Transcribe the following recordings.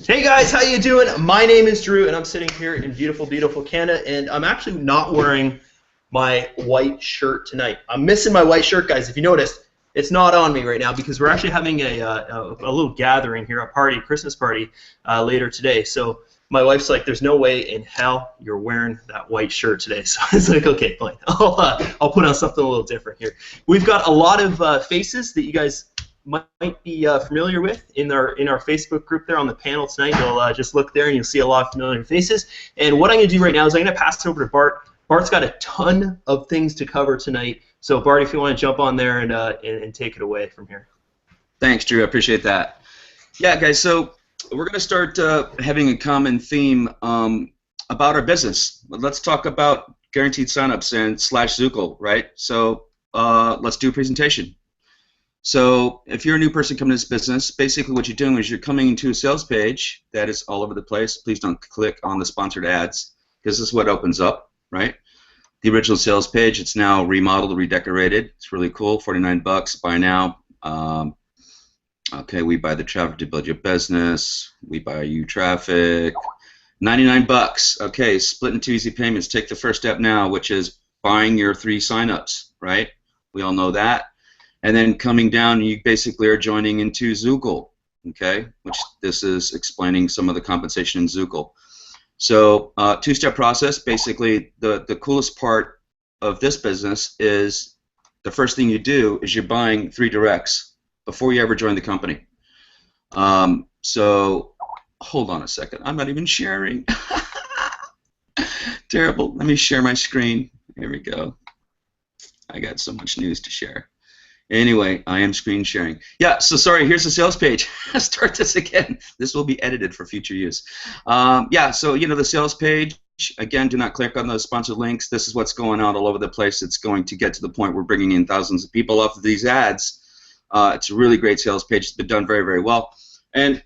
Hey guys, how you doing? My name is Drew, and I'm sitting here in beautiful, beautiful Canada, and I'm actually not wearing my white shirt tonight. I'm missing my white shirt, guys. If you noticed, it's not on me right now because we're actually having a little gathering here, a party, Christmas party, later today. So my wife's like, "There's no way in hell you're wearing that white shirt today." So I was like, "Okay, fine. I'll put on something a little different here." We've got a lot of faces that you guys might be familiar with in our Facebook group there on the panel tonight. You'll just look there and you'll see a lot of familiar faces. And what I'm going to do right now is I'm going to pass it over to Bart. Bart's got a ton of things to cover tonight. So Bart, if you want to jump on there and take it away from here. Thanks, Drew. I appreciate that. Yeah, guys. So we're going to start having a common theme about our business. Let's talk about guaranteed signups and /Zooskool, right? So let's do a presentation. So if you're a new person coming to this business, basically what you're doing is you're coming into a sales page that is all over the place. Please don't click on the sponsored ads because this is what opens up, right? The original sales page, it's now remodeled, redecorated. It's really cool. 49 bucks. Buy now. Okay, we buy the traffic to build your business. We buy you traffic. 99 bucks. Okay, split into easy payments. Take the first step now, which is buying your 3 signups, right? We all know that. And then coming down, you basically are joining into Zooskool, okay? Which this is explaining some of the compensation in Zooskool. So 2-step process. Basically, the coolest part of this business is the first thing you do is you're buying 3 directs before you ever join the company. So hold on a second. I'm not even sharing. Terrible. Let me share my screen. Here we go. I got so much news to share. Anyway, I am screen sharing. Yeah, so sorry, here's the sales page. Start this again. This will be edited for future use. Yeah, so the sales page, again, do not click on those sponsored links. This is what's going on all over the place. It's going to get to the point we're bringing in thousands of people off of these ads. It's a really great sales page. It's been done very, very well. And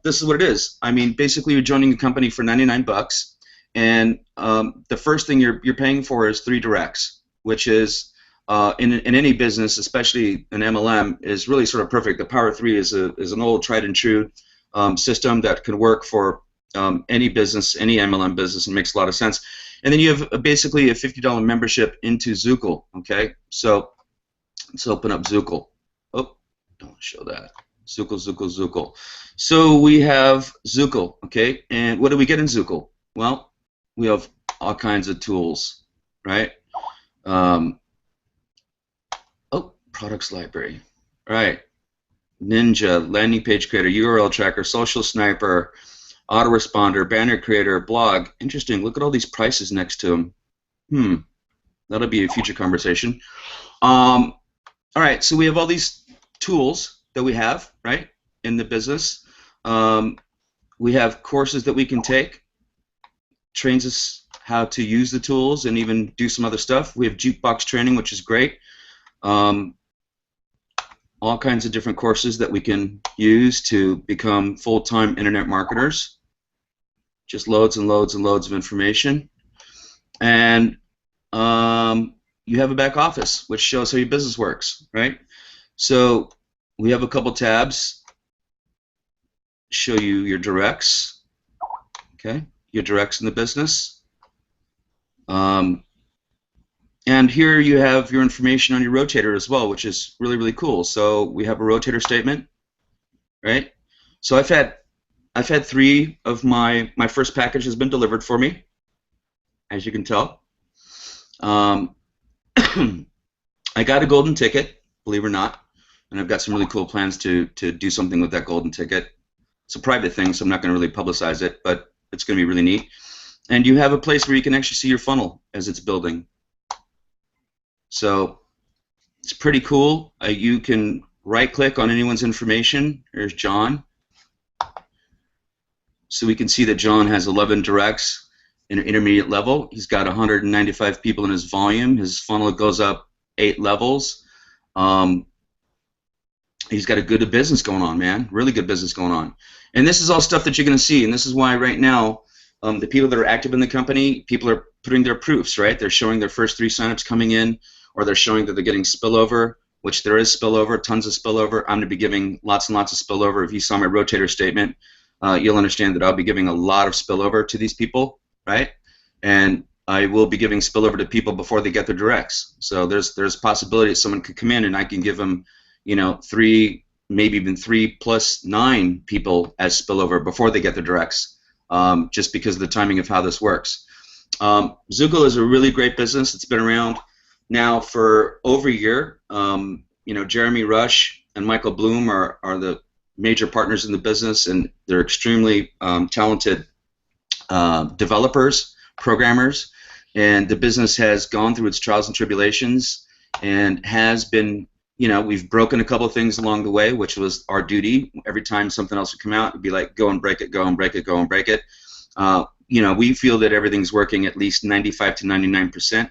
this is what it is. I mean, basically, you're joining a company for 99 bucks, and the first thing you're paying for is 3 directs, which is in any business, especially an MLM, is really sort of perfect. The Power 3 is an old tried and true system that can work for any business, any MLM business, and makes a lot of sense. And then you have basically a $50 membership into Zooskool. Okay, so let's open up Zooskool. Oh, don't show that. Zooskool. So we have Zooskool. Okay, and what do we get in Zooskool? Well, we have all kinds of tools, right? Products library, right? Ninja, landing page creator, URL tracker, social sniper, autoresponder, banner creator, blog. Interesting. Look at all these prices next to them. That'll be a future conversation. All right. So we have all these tools that we have, right, in the business. We have courses that we can take. Trains us how to use the tools and even do some other stuff. We have jukebox training, which is great. All kinds of different courses that we can use to become full-time internet marketers. Just loads and loads and loads of information. And you have a back office, which shows how your business works, right? So we have a couple tabs. Show you your directs, okay? Your directs in the business. And here you have your information on your rotator as well, which is really, really cool. So we have a rotator statement, right? So I've had 3 of my first package has been delivered for me, as you can tell. I got a golden ticket, believe it or not, and I've got some really cool plans to do something with that golden ticket. It's a private thing, so I'm not going to really publicize it, but it's going to be really neat. And you have a place where you can actually see your funnel as it's building. So it's pretty cool. You can right-click on anyone's information. Here's John. So we can see that John has 11 directs in an intermediate level. He's got 195 people in his volume. His funnel goes up 8 levels. He's got a good business going on, man. Really good business going on. And this is all stuff that you're going to see. And this is why right now the people that are active in the company, people are putting their proofs, right? They're showing their first 3 signups coming in, or they're showing that they're getting spillover, which there is spillover, tons of spillover. I'm going to be giving lots and lots of spillover. If you saw my rotator statement, you'll understand that I'll be giving a lot of spillover to these people, right? And I will be giving spillover to people before they get their directs. So there's a possibility that someone could come in and I can give them, you know, 3, maybe even 3 plus 9 people as spillover before they get their directs, just because of the timing of how this works. Zooskool is a really great business. It's been around now for over a year. You know, Jeremy Rush and Michael Bloom are the major partners in the business, and they're extremely talented developers, programmers, and the business has gone through its trials and tribulations and has been, you know, we've broken a couple of things along the way, which was our duty. Every time something else would come out, it'd be like, go and break it, go and break it, go and break it. You know, we feel that everything's working at least 95 to 99%.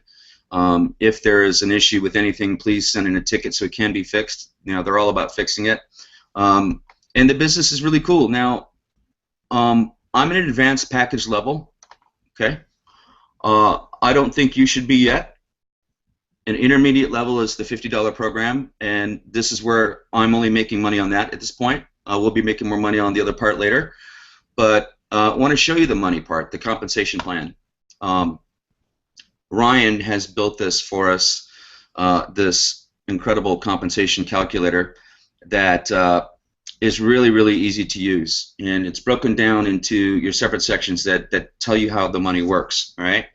If there is an issue with anything, please send in a ticket so it can be fixed. You know, they're all about fixing it. And the business is really cool. Now, I'm at an advanced package level, okay? I don't think you should be yet. An intermediate level is the $50 program, and this is where I'm only making money on that at this point. We'll be making more money on the other part later. But I want to show you the money part, the compensation plan. Ryan has built this for us, this incredible compensation calculator that is really, really easy to use. And it's broken down into your separate sections that tell you how the money works, all right?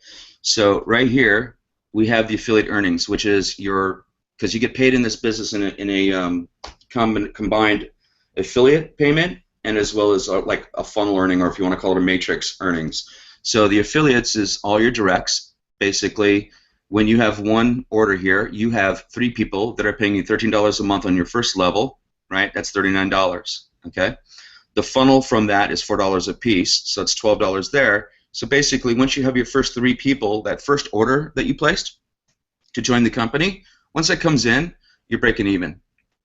So right here, we have the affiliate earnings, which is your, because you get paid in this business in a combined affiliate payment and as well as like a funnel earning, or if you want to call it a matrix earnings. So the affiliates is all your directs. Basically, when you have one order here, you have 3 people that are paying you $13 a month on your first level, right? That's $39, okay? The funnel from that is $4 a piece, so it's $12 there. So basically, once you have your first 3 people, that first order that you placed to join the company, once that comes in, you're breaking even,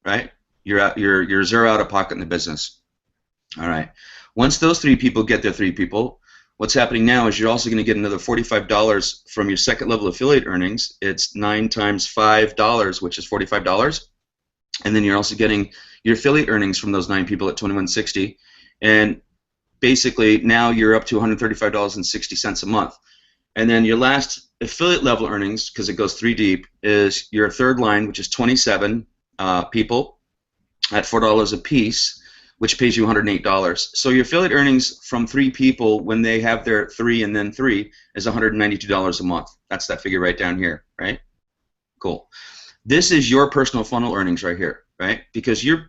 right? You're zero out of pocket in the business. All right. Once those 3 people get their 3 people, what's happening now is you're also going to get another $45 from your second level affiliate earnings. It's 9 times $5, which is $45, and then you're also getting your affiliate earnings from those 9 people at $21.60, and basically now you're up to $135.60 a month. And then your last affiliate level earnings, because it goes 3 deep, is your third line, which is 27 people at $4 a piece, which pays you $108. So your affiliate earnings from 3 people when they have their 3 and then 3 is $192 a month. That's that figure right down here, right? Cool. This is your personal funnel earnings right here, right? Because you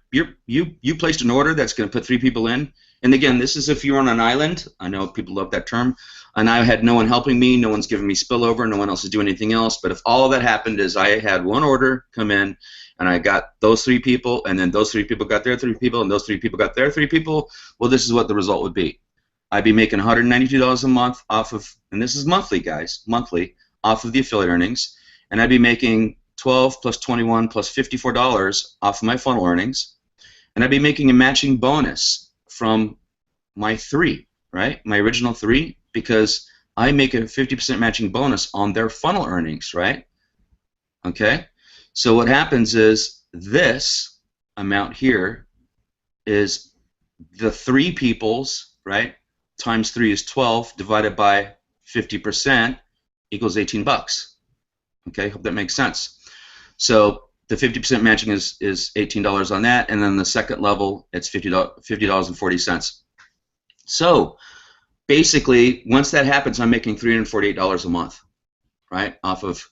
placed an order that's going to put 3 people in. And again, this is if you're on an island. I know people love that term. And I had no one helping me, no one's giving me spillover, no one else is doing anything else. But if all of that happened is I had one order come in, and I got those 3 people, and then those 3 people got their 3 people, and those 3 people got their 3 people, well, this is what the result would be. I'd be making $192 a month off of, and this is monthly, guys, monthly, off of the affiliate earnings, and I'd be making 12 plus 21 plus $54 off of my funnel earnings, and I'd be making a matching bonus from my 3, right? My original 3, because I make a 50% matching bonus on their funnel earnings, right? Okay? So what happens is this amount here is the 3 people's, right? Times 3 is 12 divided by 50% equals $18. Okay, hope that makes sense. So the 50% matching is $18 on that, and then the second level it's $50.40. So basically, once that happens, I'm making $348 a month, right? Off of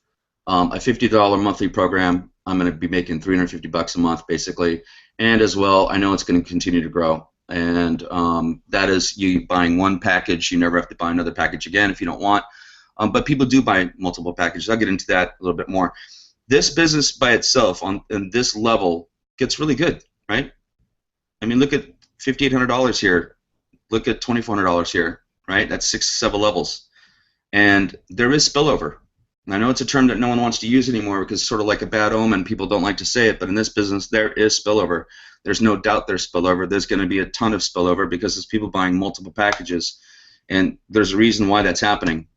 a $50 monthly program, I'm going to be making $350 a month, basically. And as well, I know it's going to continue to grow. And that is you buying one package. You never have to buy another package again if you don't want. But people do buy multiple packages. I'll get into that a little bit more. This business by itself on this level gets really good, right? I mean, look at $5,800 here. Look at $2,400 here, right? That's 6 to 7 levels. And there is spillover. And I know it's a term that no one wants to use anymore because it's sort of like a bad omen. People don't like to say it, but in this business, there is spillover. There's no doubt there's spillover. There's going to be a ton of spillover because there's people buying multiple packages. And there's a reason why that's happening.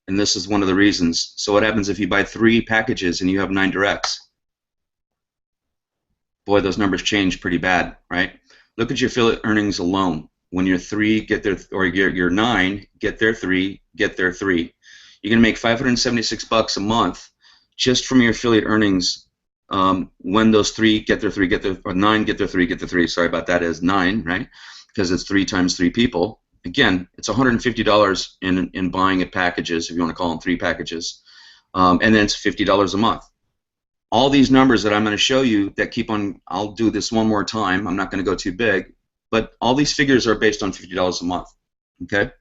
And this is one of the reasons. So what happens if you buy 3 packages and you have 9 directs? Boy, those numbers change pretty bad, right? Look at your affiliate earnings alone. when you're 3, get their, or you're 9, get their 3, get their 3. You're going to make $576 a month just from your affiliate earnings when those 3 get their 3, get their, or 9 get their 3, get their 3. Sorry about that, is 9, right? Because it's 3 times 3 people. Again, it's $150 in buying at packages, if you want to call them 3 packages, and then it's $50 a month. All these numbers that I'm going to show you that keep on, I'll do this one more time, I'm not going to go too big, but all these figures are based on $50 a month, okay?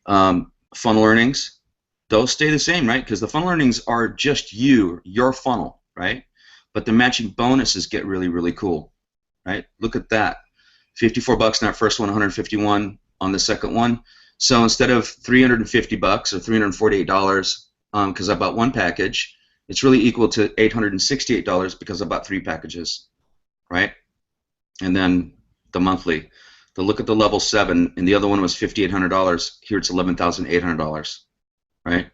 Funnel earnings, those stay the same, right? Because the funnel earnings are just your funnel, right? But the matching bonuses get really, really cool, right? Look at that. $54 on that first one, $151 on the second one. So instead of $350 or $348 because I bought 1 package, it's really equal to $868 because I bought 3 packages, right? And then the monthly. To look at the level 7, and the other one was $5,800. Here it's $11,800, right?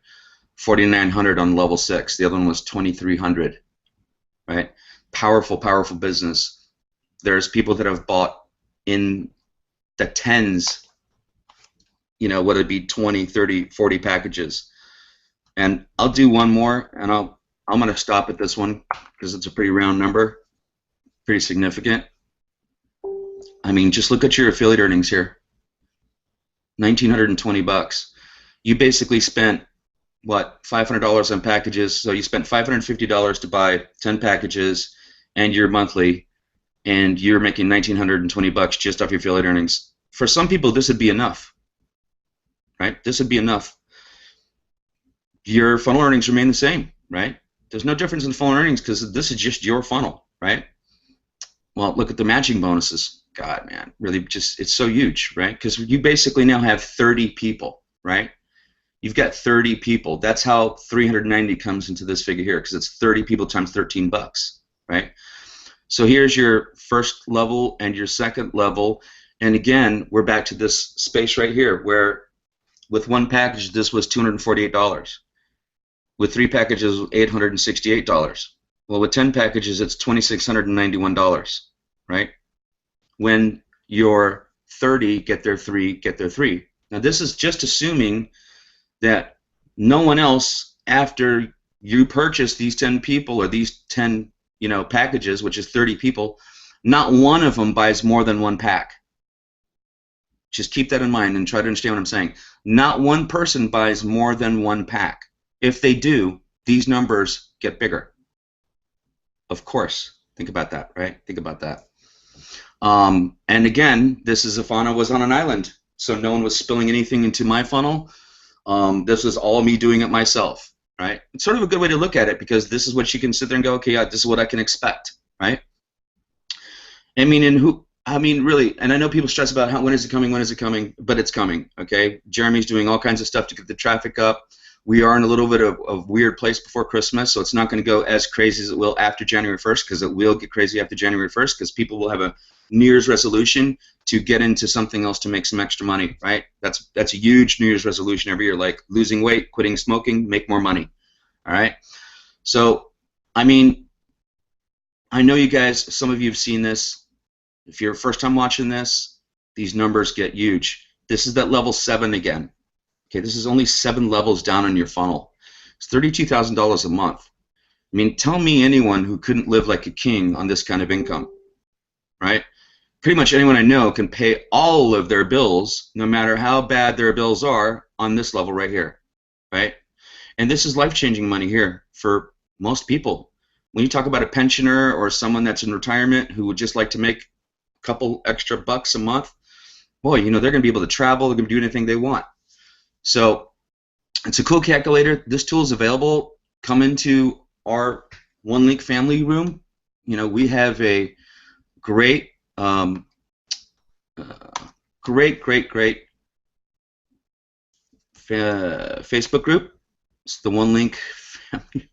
$4,900 on level 6. The other one was $2,300, right? Powerful, powerful business. There's people that have bought in the tens, you know, whether it be 20, 30, 40 packages. And I'll do one more, and I'm going to stop at this one because it's a pretty round number, pretty significant. I mean, just look at your affiliate earnings here. $1,920. You basically spent, what, $500 on packages, so you spent $550 to buy 10 packages and your monthly, and you're making $1,920 just off your affiliate earnings. For some people, this would be enough, right? This would be enough. Your funnel earnings remain the same, right? There's no difference in funnel earnings because this is just your funnel, right? Well, look at the matching bonuses. God, man, really just, it's so huge, right? Because you basically now have 30 people, right? You've got 30 people. That's how 390 comes into this figure here, because it's 30 people times $13, right? So here's your first level and your second level, and again, we're back to this space right here where with 1 package, this was $248. With 3 packages, $868. Well, with 10 packages, it's $2,691, right? When your 30 get their 3, get their 3. Now, this is just assuming that no one else, after you purchase these 10 people or these 10, you know, packages, which is 30 people, not one of them buys more than 1 pack. Just keep that in mind and try to understand what I'm saying. Not one person buys more than 1 pack. If they do, these numbers get bigger. Of course. Think about that, right? Think about that. And again, this is if Anna was on an island, so no one was spilling anything into my funnel. This was all me doing it myself, right? It's sort of a good way to look at it because this is what you can sit there and go, okay, yeah, this is what I can expect, right? I mean, really, and I know people stress about when is it coming, but it's coming, okay? Jeremy's doing all kinds of stuff to get the traffic up. We are in a little bit of weird place before Christmas, so it's not going to go as crazy as it will after January 1st, because it will get crazy after January 1st, because people will have a New Year's resolution to get into something else to make some extra money, right? That's a huge New Year's resolution every year, like losing weight, quitting smoking, make more money, all right? So, I mean, I know you guys, some of you have seen this. If you're first time watching this, these numbers get huge. This is that level 7 again. Okay, this is only 7 levels down on your funnel. It's $32,000 a month. I mean, tell me anyone who couldn't live like a king on this kind of income, right? Pretty much anyone I know can pay all of their bills, no matter how bad their bills are, on this level right here, right? And this is life-changing money here for most people. When you talk about a pensioner or someone that's in retirement who would just like to make a couple extra bucks a month, boy, you know, they're going to be able to travel, they're going to do anything they want. So it's a cool calculator. This tool is available. Come into our OneLink family room. You know, we have a great, great Facebook group. It's the OneLink family.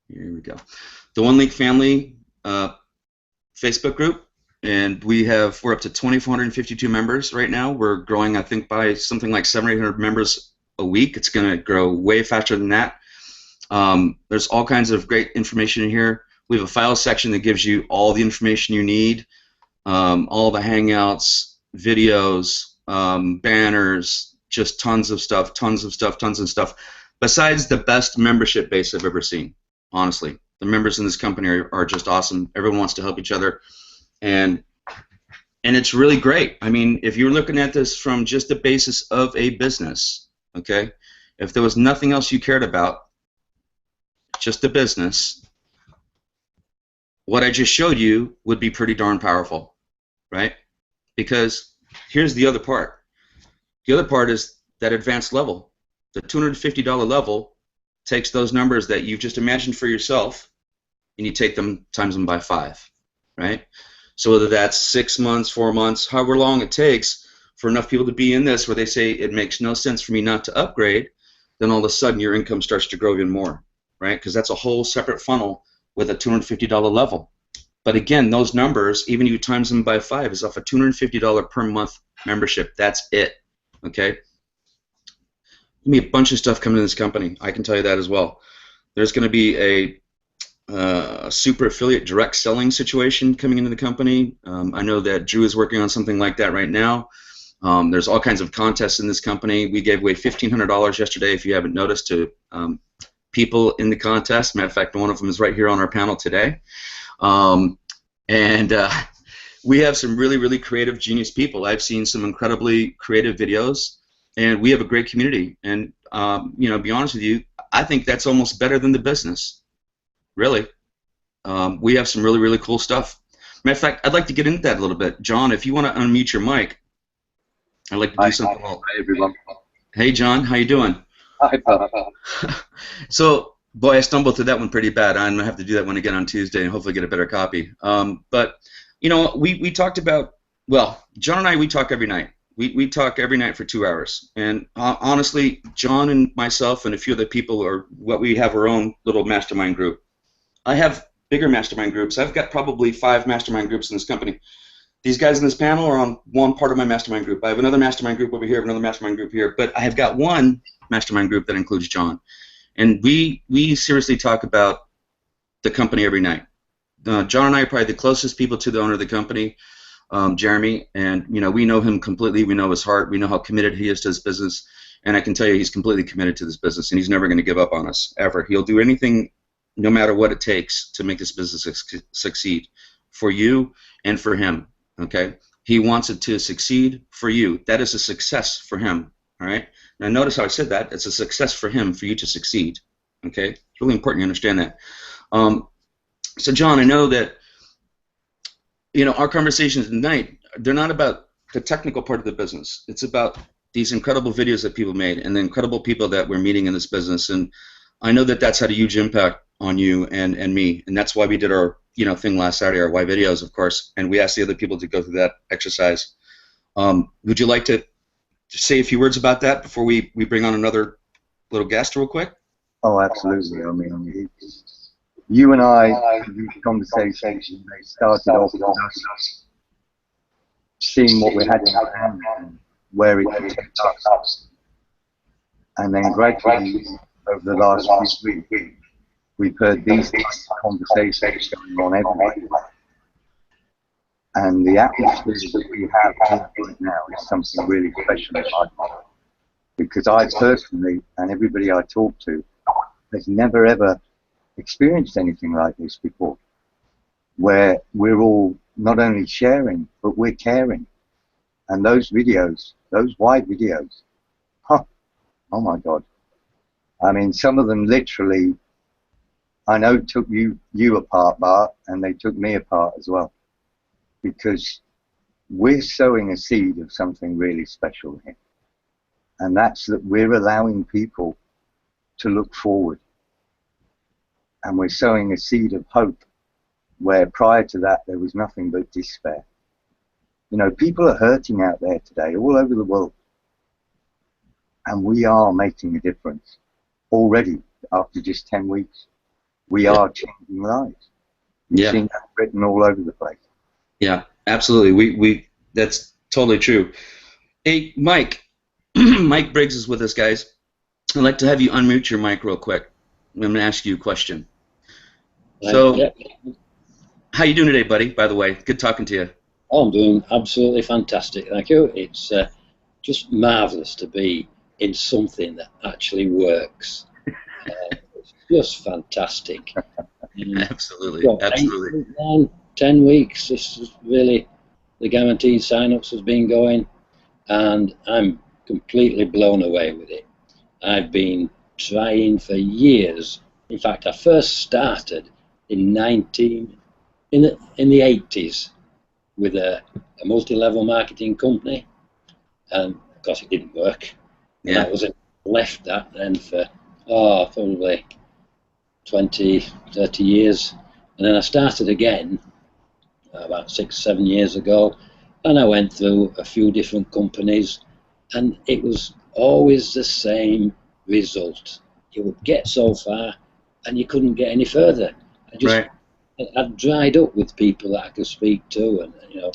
Here we go. The OneLink family Facebook group. And we're up to 2,452 members right now. We're growing, I think, by something like 700 or 800 members a week. It's going to grow way faster than that. There's all kinds of great information in here. We have a file section that gives you all the information you need. all the Hangouts, videos, banners, just tons of stuff, tons of stuff, tons of stuff. Besides the best membership base I've ever seen, honestly. The members in this company are just awesome. Everyone wants to help each other, and it's really great. I mean, if you're looking at this from just the basis of a business, okay, if there was nothing else you cared about, just a business, what I just showed you would be pretty darn powerful, right? Because here's the other part. The other part is that advanced level. The $250 level takes those numbers that you've just imagined for yourself, and you take them, times them by 5, right? So whether that's 6 months, 4 months, however long it takes for enough people to be in this where they say it makes no sense for me not to upgrade, then all of a sudden your income starts to grow even more, right? Because that's a whole separate funnel with a $250 level. But again, those numbers, even you times them by 5, is off a $250 per month membership. That's it, okay? There'll be a bunch of stuff coming in this company. I can tell you that as well. There's going to be a super affiliate direct selling situation coming into the company. I know that Drew is working on something like that right now. There's all kinds of contests in this company. We gave away $1,500 yesterday, if you haven't noticed, to people in the contest. Matter of fact, one of them is right here on our panel today. We have some really, really creative, genius people. I've seen some incredibly creative videos, and we have a great community. And you know, to be honest with you, I think that's almost better than the business. Really. We have some really, really cool stuff. Matter of fact, I'd like to get into that a little bit. John, if you want to unmute your mic, I'd like to do something. Hi, everyone. Hey, John, how you doing? Hi, Bart. So, boy, I stumbled through that one pretty bad. I'm gonna have to do that one again on Tuesday and hopefully get a better copy. But you know, we talked about, well, John and I, we talk every night. We talk every night for 2 hours, and honestly, John and myself and a few other people are what we have our own little mastermind group. I have bigger mastermind groups. I've got probably 5 mastermind groups in this company. These guys in this panel are on one part of my mastermind group. I have another mastermind group over here, another mastermind group here, but I have got one mastermind group that includes John. And we seriously talk about the company every night. John and I are probably the closest people to the owner of the company, Jeremy, and you know, we know him completely. We know his heart. We know how committed he is to his business, and I can tell you he's completely committed to this business, and he's never going to give up on us, ever. He'll do anything, no matter what it takes, to make this business succeed for you and for him, okay? He wants it to succeed for you. That is a success for him, all right? Now notice how I said that. It's a success for him, for you to succeed, okay? It's really important you understand that. So John, I know that, you know, our conversations tonight, they're not about the technical part of the business. It's about these incredible videos that people made and the incredible people that we're meeting in this business. And I know that that's had a huge impact on you and me, and that's why we did our thing last Saturday, our why videos, of course, and we asked the other people to go through that exercise. Would you like to say a few words about that before we bring on another little guest real quick? Oh, absolutely. I mean, you and I had these conversations. They started off with us seeing what we had in our hand and where it could take us, and then gradually over the last few weeks, we've heard these conversations going on everywhere. And the atmosphere that we have right now is something really special in my life. Because I personally, and everybody I talk to, has never ever experienced anything like this before. Where we're all not only sharing, but we're caring. And those videos, those wide videos, oh my God. I mean, some of them literally, I know, took you apart, Bart, and they took me apart as well. Because we're sowing a seed of something really special here. And that's that we're allowing people to look forward. And we're sowing a seed of hope, where prior to that there was nothing but despair. You know, people are hurting out there today, all over the world. And we are making a difference. Already, after just 10 weeks, we are changing lives. You've seen that written all over the place. Yeah, absolutely. We that's totally true. Hey, Mike. Mike Briggs is with us, guys. I'd like to have you unmute your mic real quick. I'm going to ask you a question. So, how you doing today, buddy, by the way? Good talking to you. Oh, I'm doing absolutely fantastic, thank you. It's just marvellous to be in something that actually works. It's just fantastic. Absolutely, absolutely. 8, 9, 10 weeks. This is really the guaranteed sign-ups has been going, and I'm completely blown away with it. I've been trying for years. In fact, I first started in the 80s with a multi-level marketing company, and of course it didn't work. And Yeah. that was it. Left that then for probably 20, 30 years, and then I started again about 6, 7 years ago, and I went through a few different companies, and it was always the same result. You would get so far, and you couldn't get any further. Right. I'd dried up with people that I could speak to, and then Yeah.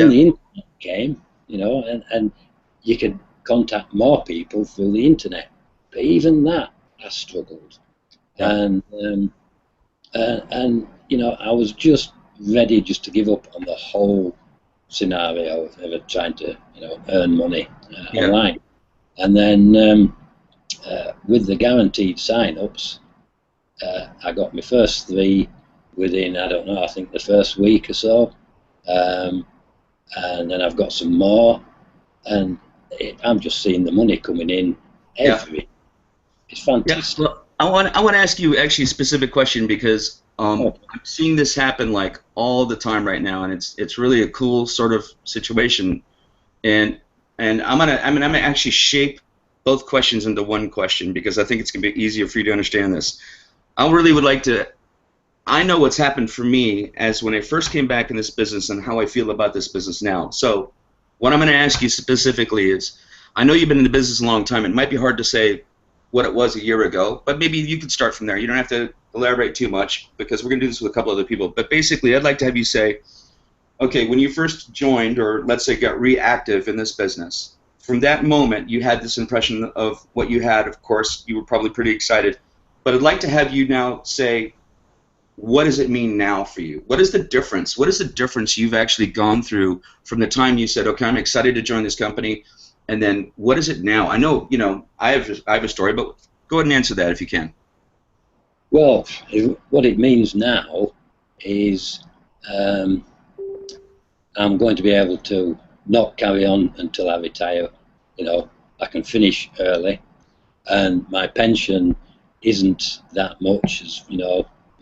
the internet came, and you could contact more people through the internet. But even that, I struggled, Yeah. and I was just ready just to give up on the whole scenario of ever trying to earn money Yeah. online. And then with the guaranteed sign-ups, I got my first 3 within, I don't know, I think the first week or so, and then I've got some more, and I'm just seeing the money coming in every. It's fantastic. Yeah. Well, I want to ask you actually a specific question because I'm seeing this happen like all the time right now, and it's really a cool sort of situation, and I'm gonna actually shape both questions into one question because I think it's gonna be easier for you to understand this. I really would like to. I know what's happened for me as when I first came back in this business and how I feel about this business now. So what I'm going to ask you specifically is, I know you've been in the business a long time. It might be hard to say what it was a year ago, but maybe you could start from there. You don't have to elaborate too much because we're going to do this with a couple other people. But basically, I'd like to have you say, okay, when you first joined or let's say got reactive in this business, from that moment you had this impression of what you had. Of course, you were probably pretty excited. But I'd like to have you now say, what does it mean now for you? What is the difference? What is the difference you've actually gone through from the time you said, okay, I'm excited to join this company, and then what is it now? I know, I have a story, but go ahead and answer that if you can. Well, what it means now is I'm going to be able to not carry on until I retire. I can finish early, and my pension isn't that much as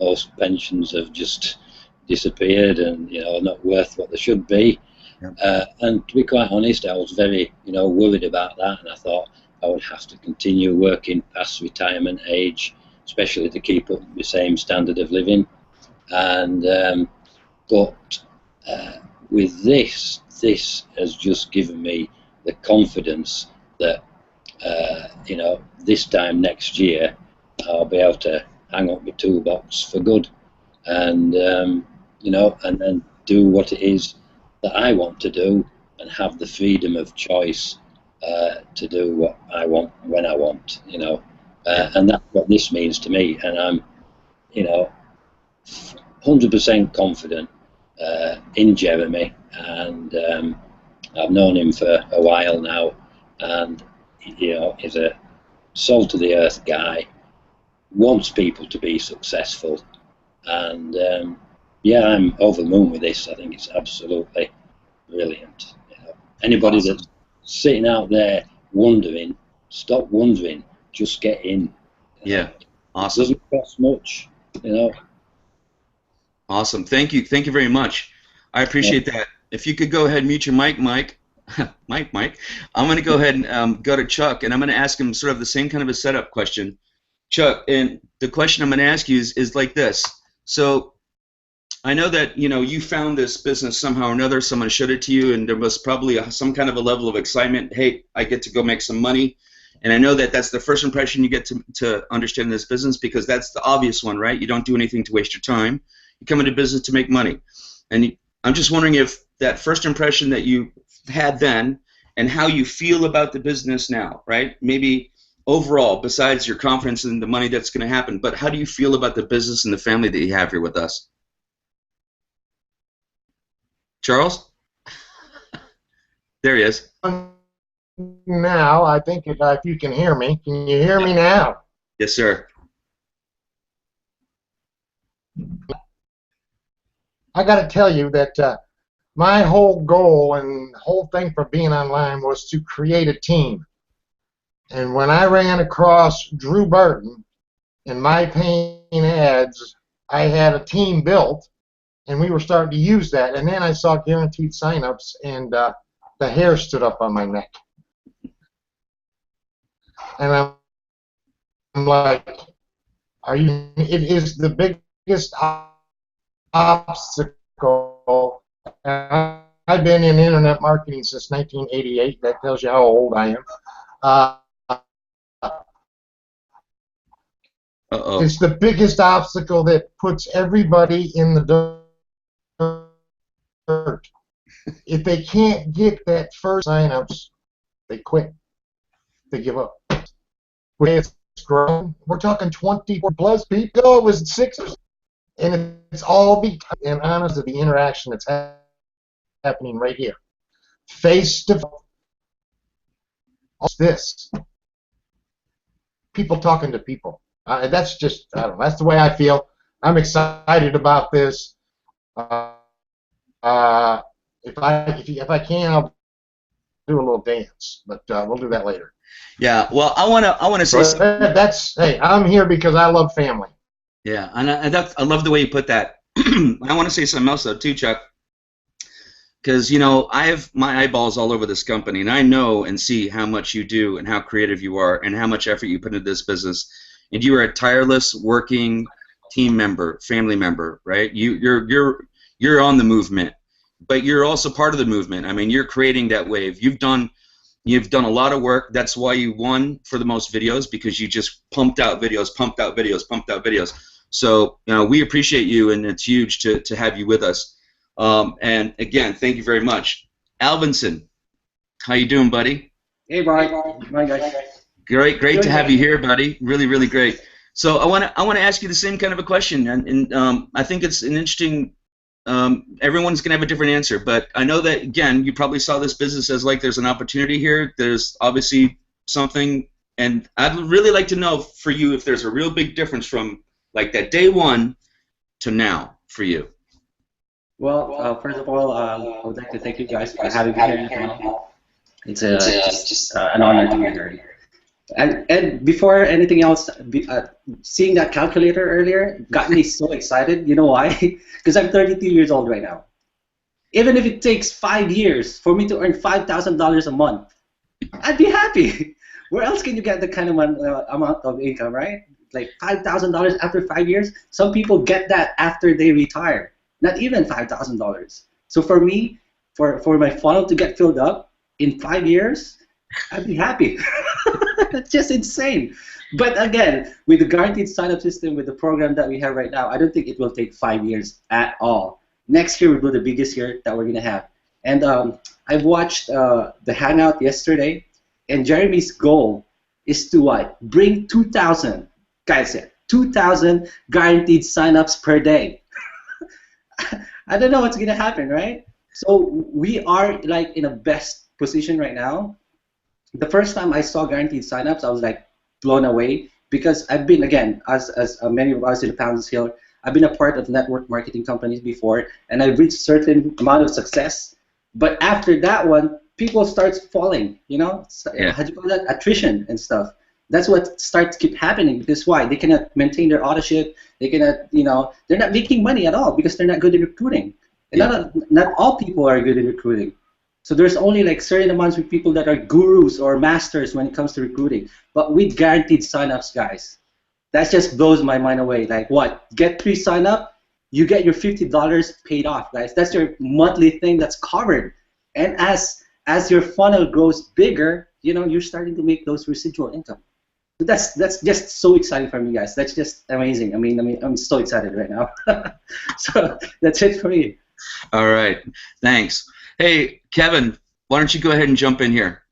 most pensions have just disappeared and not worth what they should be. And to be quite honest, I was very worried about that, and I thought I would have to continue working past retirement age, especially to keep up the same standard of living. And but with this has just given me the confidence that this time next year I'll be able to hang up my toolbox for good, and and then do what it is that I want to do, and have the freedom of choice to do what I want when I want, and that's what this means to me. And I'm 100% confident in Jeremy, and I've known him for a while now, and he's a salt of the earth guy, wants people to be successful, and I'm over the moon with this. I think it's absolutely brilliant. Anybody that's sitting out there wondering, stop wondering, just get in. Yeah, awesome. It doesn't cost much, Awesome. Thank you very much. I appreciate that. If you could go ahead and mute your mic, Mike. Mike. I'm going to go ahead and go to Chuck, and I'm going to ask him sort of the same kind of a setup question. Chuck, and the question I'm going to ask you is like this. So I know that you found this business somehow or another. Someone showed it to you, and there was probably some kind of a level of excitement. Hey, I get to go make some money. And I know that that's the first impression you get to understand this business, because that's the obvious one, right? You don't do anything to waste your time. You come into business to make money. And I'm just wondering if that first impression that you had then and how you feel about the business now, right? Maybe overall, besides your confidence in the money that's going to happen, but how do you feel about the business and the family that you have here with us? Charles? There he is. Now, I think if you can hear me. Can you hear me now? Yes, sir. I got to tell you that my whole goal and whole thing for being online was to create a team. And when I ran across Drew Barton in my paying ads, I had a team built, and we were starting to use that. And then I saw guaranteed signups, and the hair stood up on my neck. And I'm like, it is the biggest obstacle. I've been in internet marketing since 1988. That tells you how old I am. It's the biggest obstacle that puts everybody in the dirt. If they can't get that first signups, they quit. They give up. It's grown. We're talking 24 plus people. It was 6, and it's all because, and honestly, the interaction that's happening right here, face to face. This people talking to people. That's just, I don't know. That's the way I feel. I'm excited about this. If I can, I'll do a little dance, but we'll do that later. Yeah, well, I wanna say something. Hey, I'm here because I love family. Yeah, and I love the way you put that. I want to say something else though too, Chuck, because you know I have my eyeballs all over this company, and I know and see how much you do and how creative you are and how much effort you put into this business, and you are a tireless working team member, family member, right? You're on the movement, but you're also part of the movement. I mean, you're creating that wave. You've done a lot of work. That's why you won for the most videos, because you just pumped out videos. So you know, we appreciate you, and it's huge to have you with us. And again, thank you very much. Alvinson, how you doing, buddy? Hey, Bart. Hi, guys. Great to have you here, buddy. Really great. So I want to ask you the same kind of a question, and I think it's an interesting. Everyone's going to have a different answer, but I know that, again, you probably saw this business as like there's an opportunity here. There's obviously something, and I'd really like to know for you if there's a real big difference from like that day one to now for you. Well, first of all, I would like to thank you guys for having me here in the panel. It's just an honor to be here. And before anything else, seeing that calculator earlier got me so excited. You know why? Because I'm 32 years old right now. Even if it takes 5 years for me to earn $5,000 a month, I'd be happy. Where else can you get the kind of amount of income, right? Like $5,000 after 5 years? Some people get that after they retire. Not even $5,000. So for me, for my funnel to get filled up in 5 years, I'd be happy. That's just insane. But again, with the guaranteed sign-up system, with the program that we have right now, I don't think it will take 5 years at all. Next year will be the biggest year that we're going to have. And I've watched the Hangout yesterday, and Jeremy's goal is to what? Bring 2,000, guys, 2,000 guaranteed sign-ups per day. I don't know what's going to happen, right? So we are like in a best position right now. The first time I saw guaranteed signups, I was like blown away, because I've been, again, as many of us in the panels here, I've been a part of network marketing companies before, and I've reached certain amount of success. But after that one, people start falling, you know? Yeah. How do you call that? Attrition and stuff. That's what starts to keep happening, because why? They cannot maintain their authorship. They cannot, you know, they're not making money at all because they're not good in recruiting. And not all people are good in recruiting. So there's only like certain amounts of people that are gurus or masters when it comes to recruiting. But with guaranteed signups, guys, that just blows my mind away. Like what? Get 3 sign up, you get your $50 paid off, guys. That's your monthly thing that's covered. And as your funnel grows bigger, you know, you're starting to make those residual income. So that's just so exciting for me, guys. That's just amazing. I mean, I'm so excited right now. So that's it for me. All right, thanks. Hey, Kevin, why don't you go ahead and jump in here?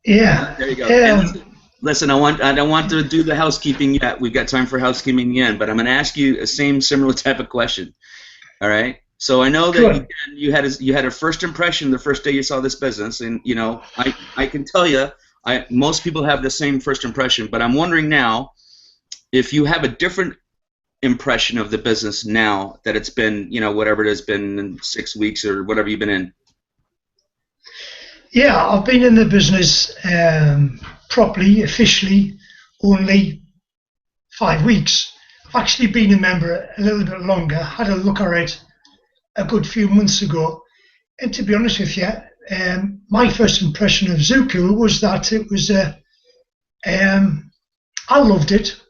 Yeah. There you go. Yeah. Listen, I don't want to do the housekeeping yet. We've got time for housekeeping in the end, but I'm going to ask you a similar type of question. All right? So I know that Good. you had a first impression the first day you saw this business, and you know I can tell you, most people have the same first impression, but I'm wondering now if you have a different impression of the business now that it's been, you know, whatever it has been in 6 weeks or whatever you've been in. Yeah, I've been in the business properly, officially, only 5 weeks. I've actually been a member a little bit longer. Had a look at it a good few months ago, and to be honest with you, my first impression of Zooskool was that it was I loved it.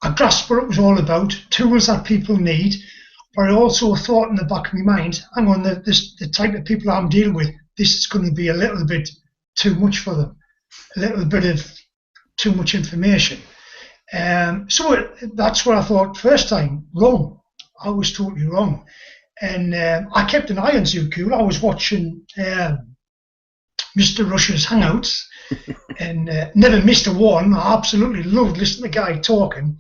I grasped what it was all about, tools that people need, but I also thought in the back of my mind, hang on, the type of people I'm dealing with, this is going to be a little bit too much for them, a little bit of too much information. So that's what I thought first time, wrong. I was totally wrong. And I kept an eye on Zooskool. I was watching Mr. Rush's Hangouts and never missed a one. I absolutely loved listening to the guy talking.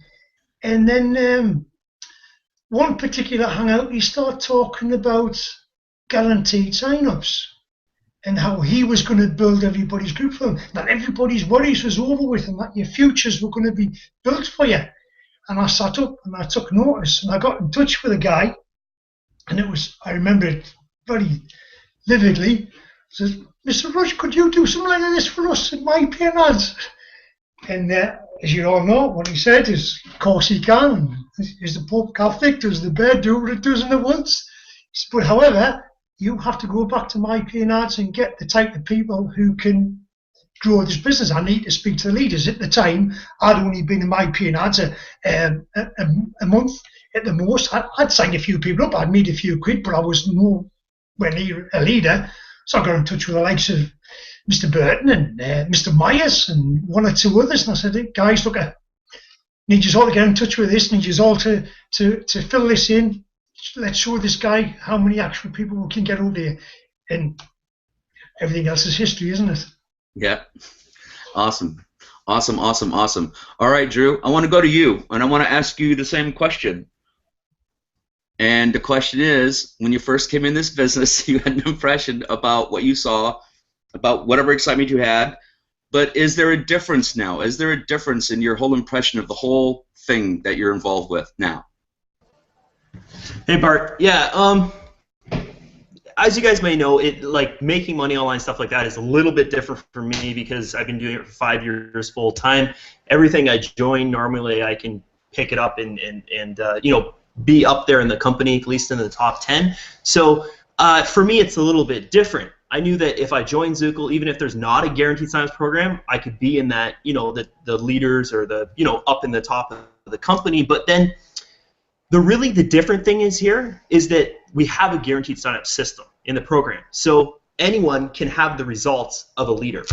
And then one particular hangout, he started talking about guaranteed sign-ups and how he was going to build everybody's group for them, that everybody's worries was over with and that your futures were going to be built for you. And I sat up and I took notice and I got in touch with a guy, and it was, I remember it very vividly. I said, Mr. Rush, could you do something like this for us in my PNRs? And as you all know, what he said is, of course he can. Is the Pope Catholic? Does the bear do what it does in the woods? But however, you have to go back to my PNRs and get the type of people who can grow this business. I need to speak to the leaders. At the time, I'd only been in my PNRs a month at the most. I'd signed a few people up. I'd made a few quid, but I was nowhere near a leader. So I got in touch with the likes of Mr. Burton and Mr. Myers and one or two others, and I said, hey, guys, look, I need you all to get in touch with this, need you all to fill this in. Let's show this guy how many actual people we can get over here. And everything else is history, isn't it? Yeah. Awesome. Awesome, awesome, awesome. All right, Drew, I want to go to you, and I want to ask you the same question. And the question is, when you first came in this business, you had an impression about what you saw, about whatever excitement you had, but is there a difference now? Is there a difference in your whole impression of the whole thing that you're involved with now? Hey, Bart. Yeah, as you guys may know, like making money online, stuff like that is a little bit different for me because I've been doing it for 5 years full time. Everything I join, normally I can pick it up and you know, be up there in the company, at least in the top 10. So for me, it's a little bit different. I knew that if I joined Zooskool, even if there's not a guaranteed sign-ups program, I could be in that, you know, the leaders or the, you know, up in the top of the company. But then the different thing is here is that we have a guaranteed sign-up system in the program. So anyone can have the results of a leader.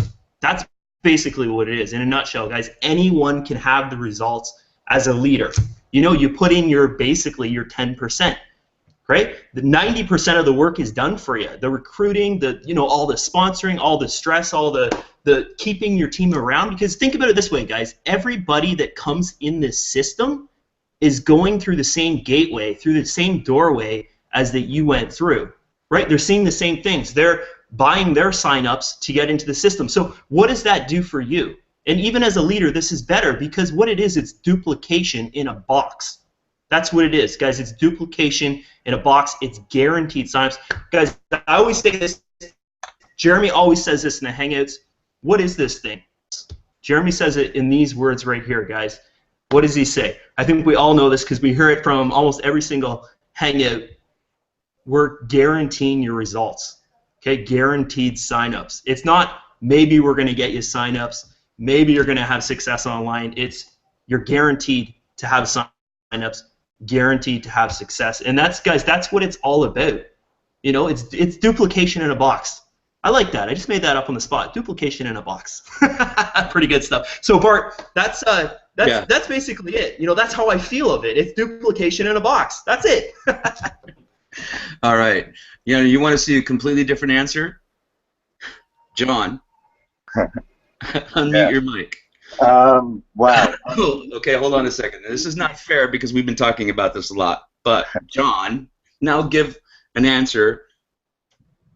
That's basically what it is in a nutshell, guys. Anyone can have the results as a leader. You know, you put in basically your 10%. Right? The 90% of the work is done for you. The recruiting, you know, all the sponsoring, all the stress, all the keeping your team around. Because think about it this way, guys. Everybody that comes in this system is going through the same gateway, through the same doorway as that you went through. Right? They're seeing the same things. They're buying their sign-ups to get into the system. So what does that do for you? And even as a leader, this is better because what it is, it's duplication in a box. That's what it is, guys. It's duplication in a box. It's guaranteed signups. Guys, I always say this. Jeremy always says this in the Hangouts. What is this thing? Jeremy says it in these words right here, guys. What does he say? I think we all know this because we hear it from almost every single Hangout. We're guaranteeing your results. Okay, guaranteed signups. It's not maybe we're going to get you signups. Maybe you're going to have success online. It's you're guaranteed to have signups. Guaranteed to have success, and guys, that's what it's all about. You know, it's duplication in a box. I like that. I just made that up on the spot. Duplication in a box. Pretty good stuff. So Bart, that's basically it. You know, that's how I feel of it. It's duplication in a box. That's it. All right. You know, you want to see a completely different answer? John, unmute your mic. Wow. Okay, hold on a second. This is not fair because we've been talking about this a lot. But John, now give an answer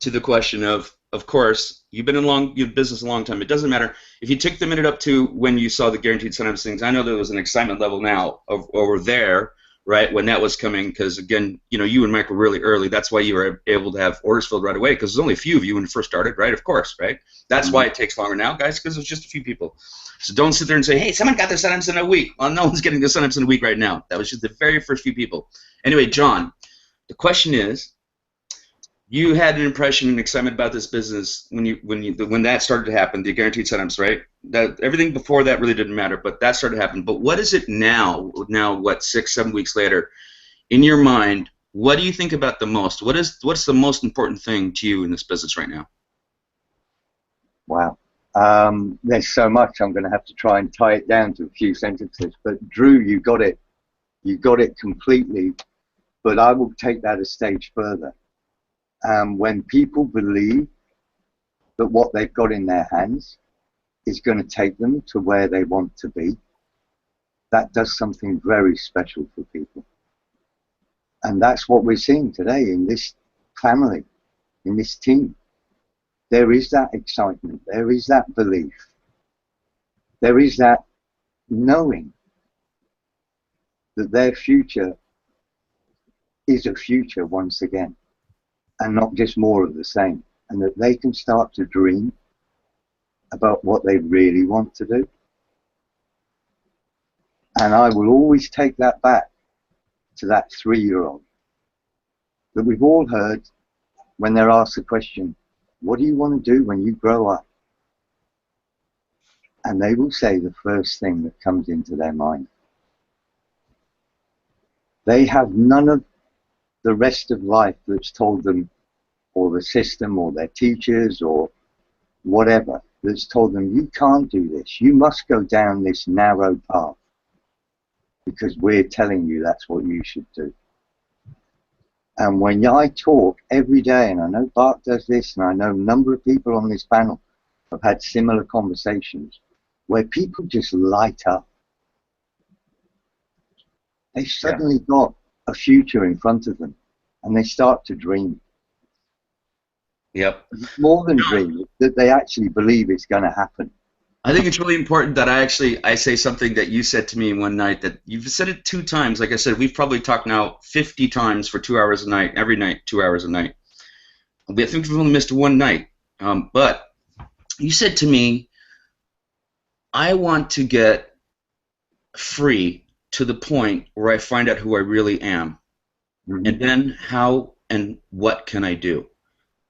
to the question of course, you've been in business a long time. It doesn't matter. If you took the minute up to when you saw the guaranteed sign-ups things, I know there was an excitement level now over there, right, when that was coming, because, again, you know, you and Mike were really early. That's why you were able to have orders filled right away, because there's only a few of you when you first started, right, of course, right? That's why it takes longer now, guys, because there's just a few people. So don't sit there and say, hey, someone got their sign-ups in a week. Well, no one's getting their sign-ups in a week right now. That was just the very first few people. Anyway, John, the question is, you had an impression and excitement about this business when that started to happen, the guaranteed signups, right? That everything before that really didn't matter, but that started to happen. But what is it now? Now, what, 6-7 weeks later, in your mind, what do you think about the most? What's the most important thing to you in this business right now? Wow, there's so much. I'm going to have to try and tie it down to a few sentences. But Drew, you got it completely. But I will take that a stage further. When people believe that what they've got in their hands is going to take them to where they want to be, that does something very special for people. And that's what we're seeing today in this family, in this team. There is that excitement, there is that belief, there is that knowing that their future is a future once again, and not just more of the same, and that they can start to dream about what they really want to do. And I will always take that back to that 3-year-old that we've all heard when they're asked the question, what do you want to do when you grow up? And they will say the first thing that comes into their mind. They have none of the rest of life that's told them, or the system, or their teachers, or whatever, that's told them, you can't do this, you must go down this narrow path, because we're telling you that's what you should do. And when I talk every day, and I know Bart does this, and I know a number of people on this panel have had similar conversations, where people just light up. They've suddenly got a future in front of them, and they start to dream. Yep. It's more than dream, that they actually believe it's going to happen. I think it's really important that I say something that you said to me one night, that you've said it 2 times. Like I said, we've probably talked now 50 times for 2 hours a night, every night, 2 hours a night. I think we've only missed one night. But you said to me, I want to get free to the point where I find out who I really am. Mm-hmm. And then how and what can I do?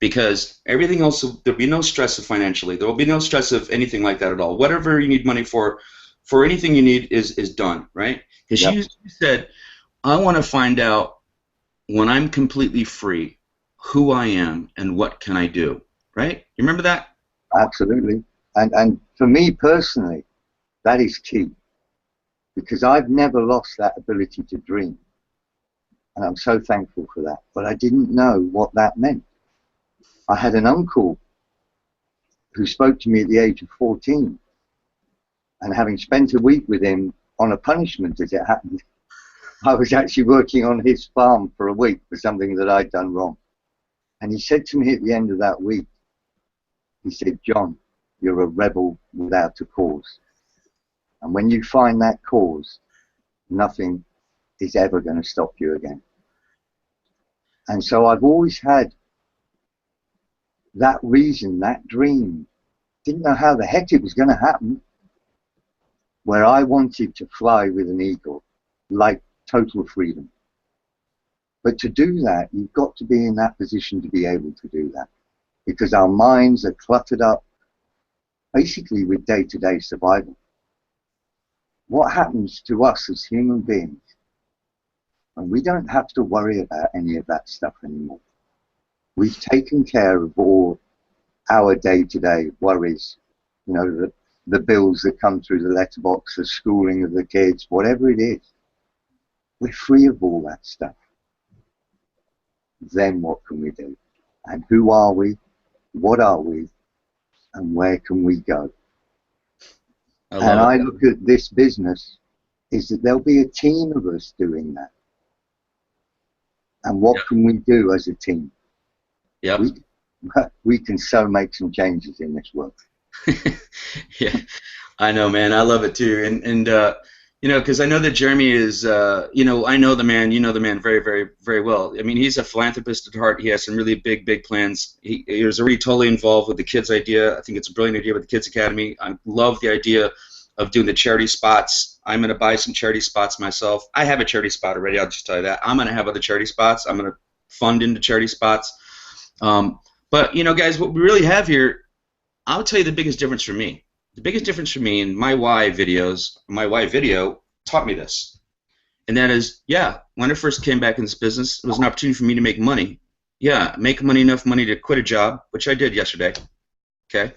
Because everything else, there'll be no stress of financially. There will be no stress of anything like that at all. Whatever you need money for anything you need is done, right? Because you said, I want to find out when I'm completely free who I am and what can I do, right? You remember that? Absolutely. And for me personally, that is key. Because I've never lost that ability to dream. And I'm so thankful for that. But I didn't know what that meant. I had an uncle who spoke to me at the age of 14, and having spent a week with him on a punishment, as it happened, I was actually working on his farm for a week for something that I'd done wrong. And he said to me at the end of that week, he said, John, you're a rebel without a cause. And when you find that cause, nothing is ever going to stop you again. And so I've always had that reason, that dream, didn't know how the heck it was going to happen, where I wanted to fly with an eagle, like total freedom. But to do that, you've got to be in that position to be able to do that, because our minds are cluttered up basically with day-to-day survival. What happens to us as human beings? And we don't have to worry about any of that stuff anymore. We've taken care of all our day-to-day worries, you know, the bills that come through the letterbox, the schooling of the kids, whatever it is. We're free of all that stuff. Then what can we do? And who are we? What are we? And where can we go? I look at this business is that there'll be a team of us doing that. And what can we do as a team? Yep. We can so make some changes in this world. Yeah, I know, man. I love it too. And you know, because I know that Jeremy is, you know, I know the man. You know the man very, very, very well. I mean, he's a philanthropist at heart. He has some really big, big plans. He was already totally involved with the kids' idea. I think it's a brilliant idea with the Kids Academy. I love the idea of doing the charity spots. I'm going to buy some charity spots myself. I have a charity spot already. I'll just tell you that. I'm going to have other charity spots. I'm going to fund into charity spots. But, you know, guys, what we really have here, I'll tell you the biggest difference for me. The biggest difference for me in my why videos, my why video taught me this. And that is, yeah, when I first came back in this business, it was an opportunity for me to make money. Yeah, make enough money to quit a job, which I did yesterday. Okay?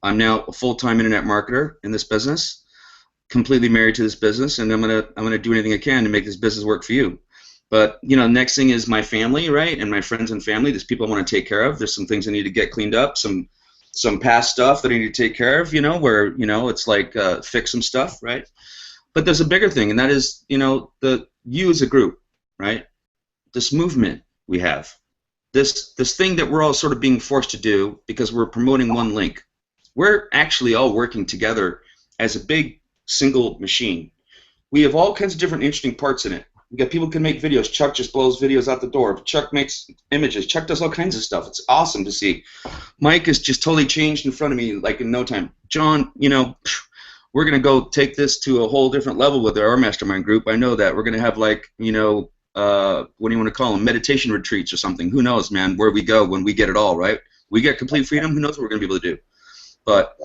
I'm now a full-time internet marketer in this business, completely married to this business, and I'm gonna do anything I can to make this business work for you. But, you know, next thing is my family, right, and my friends and family. There's people I want to take care of. There's some things I need to get cleaned up, some past stuff that I need to take care of, you know, where, you know, it's like fix some stuff, right? But there's a bigger thing, and that is, you know, you as a group, right? This movement we have, this thing that we're all sort of being forced to do because we're promoting one link. We're actually all working together as a big single machine. We have all kinds of different interesting parts in it. We got people who can make videos. Chuck just blows videos out the door. Chuck makes images. Chuck does all kinds of stuff. It's awesome to see. Mike has just totally changed in front of me like in no time. John, you know, we're going to go take this to a whole different level with our mastermind group. I know that. We're going to have like, you know, what do you want to call them? Meditation retreats or something. Who knows, man, where we go when we get it all, right? We get complete freedom. Who knows what we're going to be able to do? But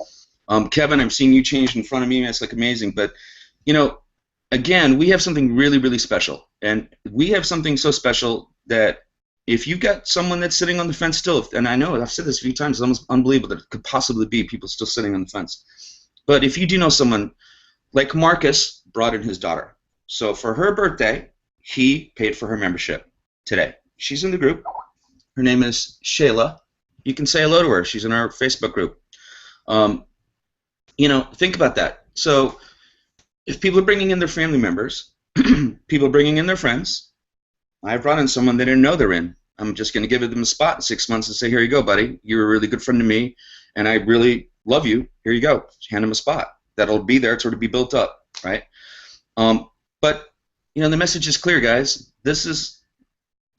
Kevin, I'm seeing you change in front of me. That's like amazing. But, you know, again, we have something really, really special. And we have something so special that if you've got someone that's sitting on the fence still, and I know I've said this a few times, it's almost unbelievable that it could possibly be people still sitting on the fence. But if you do know someone, like Marcus brought in his daughter. So for her birthday, he paid for her membership today. She's in the group. Her name is Shayla. You can say hello to her. She's in our Facebook group. You know, think about that. So if people are bringing in their family members, people are bringing in their friends, I brought in someone they didn't know they're in. I'm just going to give them a spot in 6 months and say, here you go, buddy. You're a really good friend to me, and I really love you. Here you go. Hand them a spot. That'll be there to sort of be built up, right? But, you know, the message is clear, guys. This is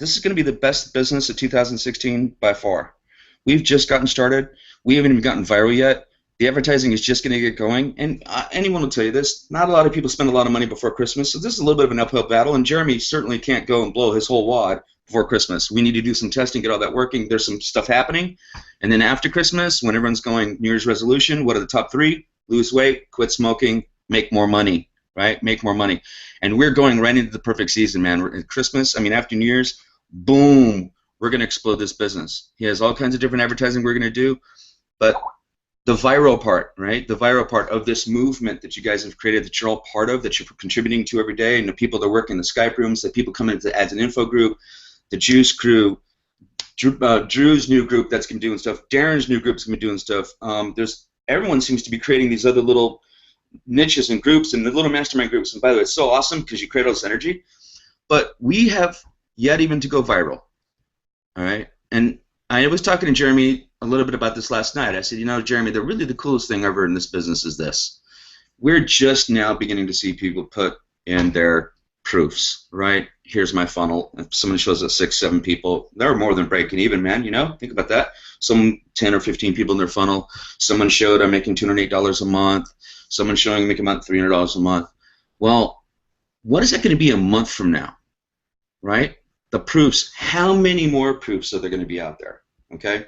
going to be the best business of 2016 by far. We've just gotten started. We haven't even gotten viral yet. The advertising is just going to get going, and anyone will tell you this. Not a lot of people spend a lot of money before Christmas, so this is a little bit of an uphill battle, and Jeremy certainly can't go and blow his whole wad before Christmas. We need to do some testing, get all that working. There's some stuff happening, and then after Christmas, when everyone's going New Year's resolution, what are the top 3? Lose weight, quit smoking, make more money, right? Make more money. And we're going right into the perfect season, man. We're at Christmas, I mean, after New Year's, boom, we're going to explode this business. He has all kinds of different advertising we're going to do, but the viral part, right? The viral part of this movement that you guys have created, that you're all part of, that you're contributing to every day, and the people that work in the Skype rooms, the people coming as an info group, the Juice crew, Drew's new group that's going to be doing stuff, Darren's new group's going to be doing stuff. Everyone seems to be creating these other little niches and groups and the little mastermind groups. And by the way, it's so awesome because you create all this energy. But we have yet even to go viral, all right? And I was talking to Jeremy a little bit about this last night. I said, you know, Jeremy, the coolest thing ever in this business is this. We're just now beginning to see people put in their proofs, right? Here's my funnel. If someone shows us 6, 7 people, they're more than breaking even, man, you know? Think about that. Some 10 or 15 people in their funnel. Someone showed I'm making $208 a month. Someone showing I'm making about $300 a month. Well, what is that going to be a month from now, right? The proofs. How many more proofs are there going to be out there, okay?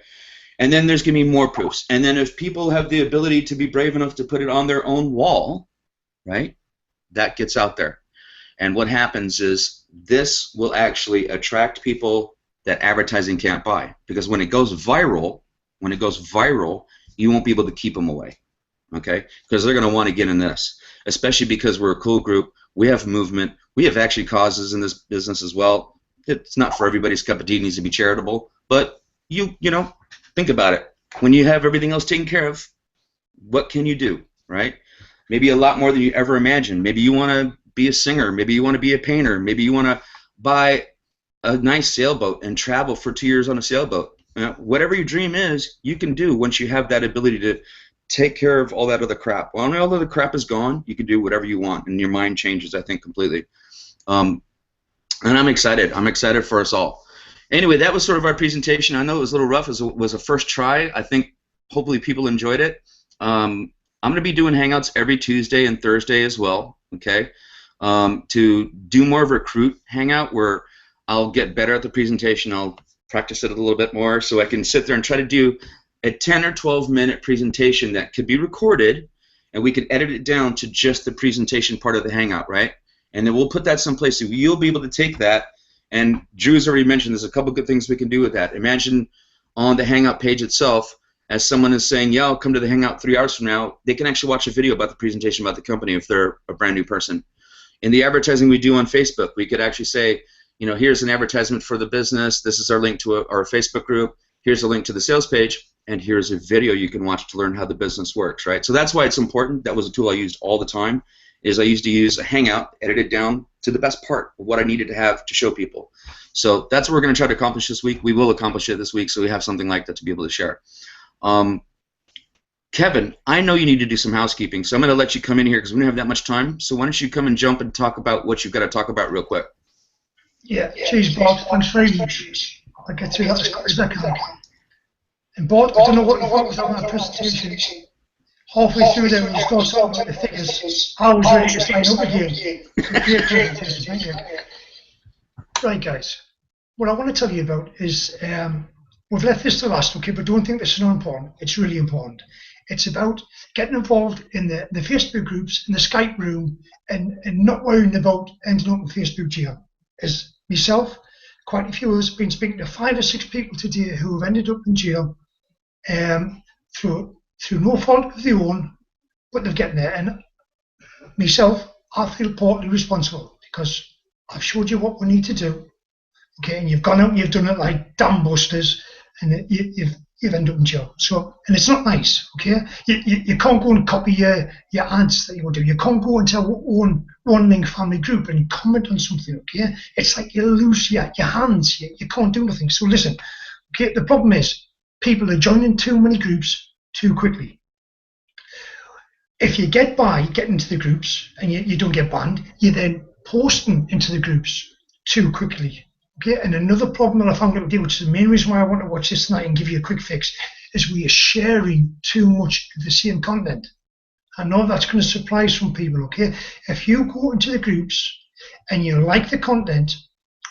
And then there's going to be more proofs. And then if people have the ability to be brave enough to put it on their own wall, right, that gets out there. And what happens is this will actually attract people that advertising can't buy. Because when it goes viral, you won't be able to keep them away, okay? Because they're going to want to get in this, especially because we're a cool group. We have movement. We have actually causes in this business as well. It's not for everybody's cup of tea. It needs to be charitable. But you know, think about it. When you have everything else taken care of, what can you do, right? Maybe a lot more than you ever imagined. Maybe you want to be a singer. Maybe you want to be a painter. Maybe you want to buy a nice sailboat and travel for 2 years on a sailboat. Whatever your dream is, you can do once you have that ability to take care of all that other crap. When all the other crap is gone, you can do whatever you want, and your mind changes, I think, completely. And I'm excited. I'm excited for us all. Anyway, that was sort of our presentation. I know it was a little rough. It was a first try. I think hopefully people enjoyed it. I'm going to be doing Hangouts every Tuesday and Thursday as well, okay, to do more of a recruit Hangout where I'll get better at the presentation. I'll practice it a little bit more so I can sit there and try to do a 10 or 12-minute presentation that could be recorded, and we can edit it down to just the presentation part of the Hangout, right? And then we'll put that someplace so you'll be able to take that. And Drew's already mentioned there's a couple good things we can do with that. Imagine on the Hangout page itself, as someone is saying, yeah, I'll come to the Hangout 3 hours from now, they can actually watch a video about the presentation about the company if they're a brand new person. In the advertising we do on Facebook, we could actually say, you know, here's an advertisement for the business, this is our link to our Facebook group, here's a link to the sales page, and here's a video you can watch to learn how the business works, right? So that's why it's important. That was a tool I used all the time, is I used to use a Hangout, edit it down to the best part of what I needed to have to show people. So that's what we're going to try to accomplish this week. We will accomplish it this week, so we have something like that to be able to share. Kevin, I know you need to do some housekeeping, so I'm going to let you come in here because we don't have that much time. So why don't you come and jump and talk about what you've got to talk about real quick. Yeah, cheers, Bart. Thanks very much. I'll get through that as quick as I can. And Bart, I don't know what you thought was on that presentation. Halfway through there, when you start talking about the figures, I was ready to sign up again. Great presentation, thank you. Right, guys. What I want to tell you about is, we've left this to last, okay, but don't think this is not important. It's really important. It's about getting involved in the Facebook groups, in the Skype room, and not worrying about ending up in Facebook jail. As myself, quite a few of us have been speaking to 5 or 6 people today who have ended up in jail through no fault of their own, but they're getting there. And myself, I feel partly responsible because I've showed you what we need to do, okay, and you've gone out and you've done it like damn busters, and you've ended up in jail. So, and it's not nice, okay? You can't go and copy your ads that you want to do. You can't go into our own running family group and comment on something, okay? It's like you lose your hands. You can't do nothing. So listen, okay, the problem is people are joining too many groups too quickly. If you get by getting into the groups and you don't get banned, you're then posting into the groups too quickly. Okay, and another problem that I found out with you, which is the main reason why I want to watch this tonight and give you a quick fix, is we are sharing too much of the same content. I know that's going to surprise some people, okay? If you go into the groups and you like the content,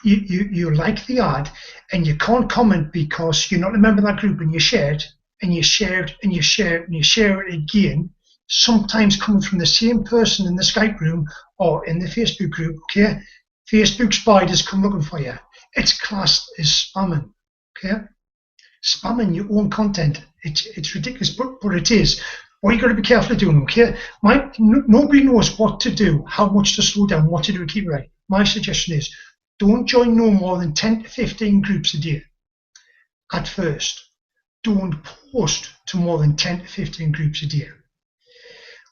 you like the ad, and you can't comment because you're not a member of that group and you share it, and you share it, and you share it, and you share it again, sometimes coming from the same person in the Skype room or in the Facebook group, okay? Facebook spiders come looking for you. It's classed as spamming, okay? Spamming your own content. It's ridiculous, but it is. What you got to be careful of doing, okay? Nobody knows what to do, how much to slow down, what to do to keep it right. My suggestion is don't join no more than 10 to 15 groups a day at first. Don't post to more than 10 to 15 groups a day.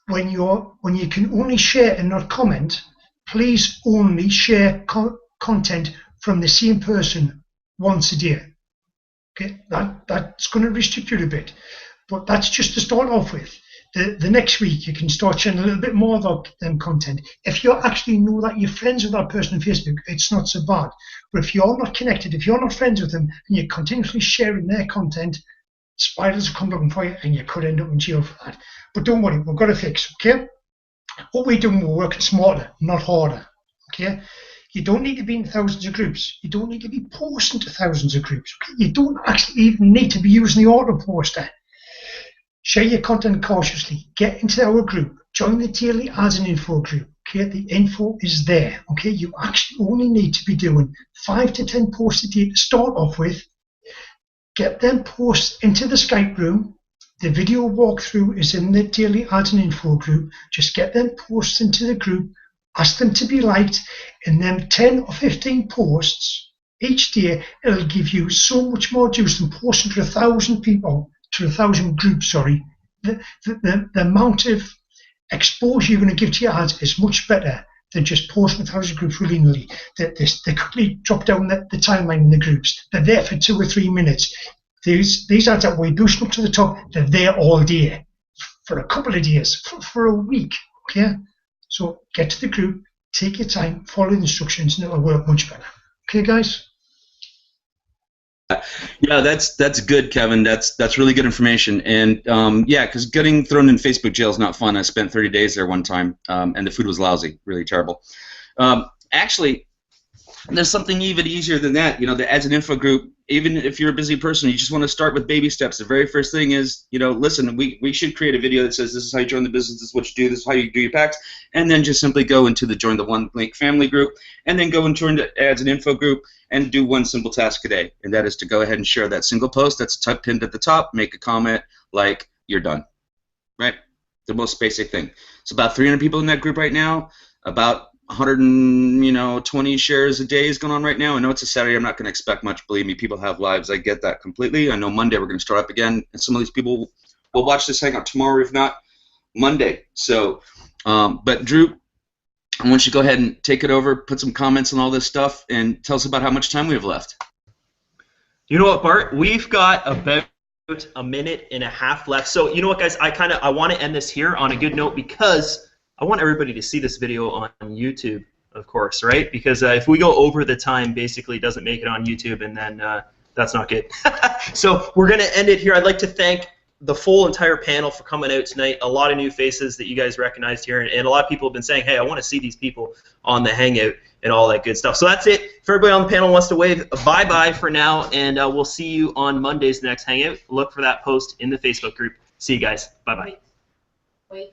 When you can only share and not comment, please only share content from the same person once a day. Okay, that's going to restrict you a bit, but that's just to start off with. The next week you can start sharing a little bit more of them content. If you actually know that you're friends with that person on Facebook, it's not so bad. But if you're not connected, if you're not friends with them, and you're continuously sharing their content, spiders will come looking for you, and you could end up in jail for that. But don't worry, we've got a fix. Okay, what we're doing, we're working smarter, not harder. Okay. You don't need to be in thousands of groups. You don't need to be posting to thousands of groups. Okay? You don't actually even need to be using the auto poster. Share your content cautiously. Get into our group. Join the daily ads and info group. Okay, the info is there. Okay, you actually only need to be doing 5 to 10 posts a day to start off with. Get them posts into the Skype room. The video walkthrough is in the daily ads and info group. Just get them posts into the group. Ask them to be liked, and then 10 or 15 posts each day, it'll give you so much more juice than posting to 1,000 people, to 1,000 groups, sorry. The amount of exposure you're going to give to your ads is much better They just post mythology groups willy-nilly. They quickly drop down the timeline in the groups. They're there for 2 or 3 minutes. These ads that we're boosting up to the top, they're there all day, for a couple of days, for a week, okay? So get to the group, take your time, follow the instructions, and it'll work much better. Okay, guys? Yeah, that's good, Kevin. That's really good information. And yeah, because getting thrown in Facebook jail is not fun. I spent 30 days there one time, and the food was lousy, really terrible. Actually, there's something even easier than that. You know, the ads and info group. Even if you're a busy person, you just want to start with baby steps. The very first thing is, you know, listen, we should create a video that says this is how you join the business, this is what you do, this is how you do your packs, and then just simply go into the join the one link family group, and then go and join the ads and info group and do one simple task a day, and that is to go ahead and share that single post that's pinned at the top, make a comment like you're done, right? The most basic thing. It's about 300 people in that group right now, about 120 shares a day is going on right now. I know it's a Saturday. I'm not going to expect much. Believe me, people have lives. I get that completely. I know Monday we're going to start up again, and some of these people will watch this hangout tomorrow, if not Monday. So, but Drew, I want you to go ahead and take it over, put some comments on all this stuff, and tell us about how much time we have left. You know what, Bart? We've got about a minute and a half left. So you know what, guys? I want to end this here on a good note because I want everybody to see this video on YouTube, of course, right? Because if we go over the time, basically it doesn't make it on YouTube, and then that's not good. So we're going to end it here. I'd like to thank the full entire panel for coming out tonight. A lot of new faces that you guys recognized here, and a lot of people have been saying, hey, I want to see these people on the Hangout and all that good stuff. So that's it. If everybody on the panel wants to wave bye-bye for now, and we'll see you on Monday's next Hangout. Look for that post in the Facebook group. See you guys. Bye-bye. Wait.